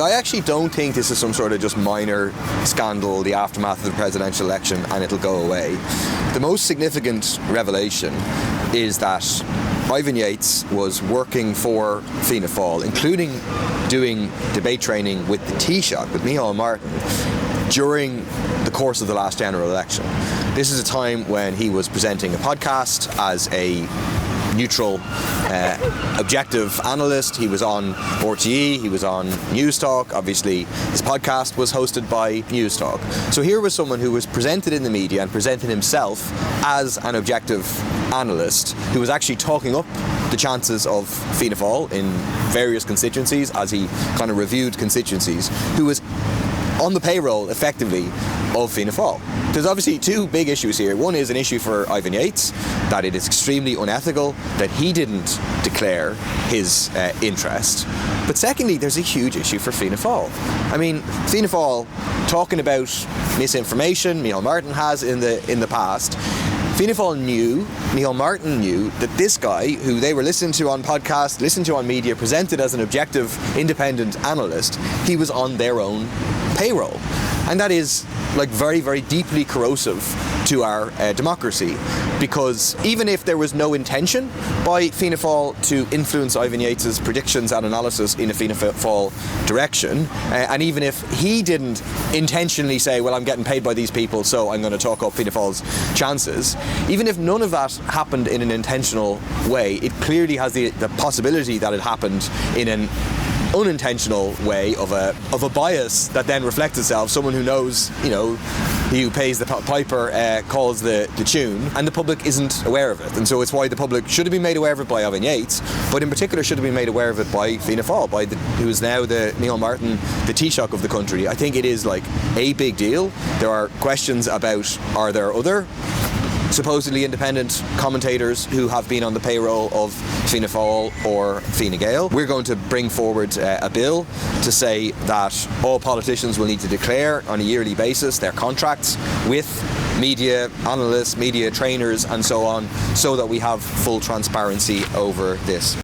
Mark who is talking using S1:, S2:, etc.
S1: I actually don't think this is some sort of just minor scandal, the aftermath of the presidential election, and it'll go away. The most significant revelation is that Ivan Yates was working for Fianna Fáil, including doing debate training with the Taoiseach, with Micheál Martin, during the course of the last general election. This is a time when he was presenting a podcast as a neutral, objective analyst. He was on RTE, he was on News Talk. Obviously, his podcast was hosted by News Talk. So here was someone who was presented in the media and presented himself as an objective analyst who was actually talking up the chances of Fianna Fáil in various constituencies as he kind of reviewed constituencies, who was on the payroll, effectively, of Fianna Fáil. There's obviously two big issues here. One is an issue for Ivan Yates, that it is extremely unethical that he didn't declare his interest. But secondly, there's a huge issue for Fianna Fáil. I mean, Fianna Fáil, talking about misinformation, Micheál Martin has in the past. Fianna Fáil knew, Micheál Martin knew, that this guy, who they were listening to on podcasts, listened to on media, presented as an objective, independent analyst, he was on their own payroll. And that is like very, very deeply corrosive to our democracy, because even if there was no intention by Fianna Fáil to influence Ivan Yates' predictions and analysis in a Fianna Fáil direction, and even if he didn't intentionally say, well, I'm getting paid by these people, so I'm going to talk up Fianna Fáil's chances, even if none of that happened in an intentional way, it clearly has the possibility that it happened in an unintentional way of a bias that then reflects itself. Someone who knows, you know, he who pays the piper calls the tune, and the public isn't aware of it. And so it's why the public should have been made aware of it by Ivan Yates, but in particular should have been made aware of it by Fianna Fáil, who is now the Micheál Martin, the Taoiseach of the country. I think it is like a big deal. There are questions about, are there other supposedly independent commentators who have been on the payroll of Fianna Fáil or Fine Gael. We're going to bring forward a bill to say that all politicians will need to declare on a yearly basis their contracts with media analysts, media trainers and so on, so that we have full transparency over this.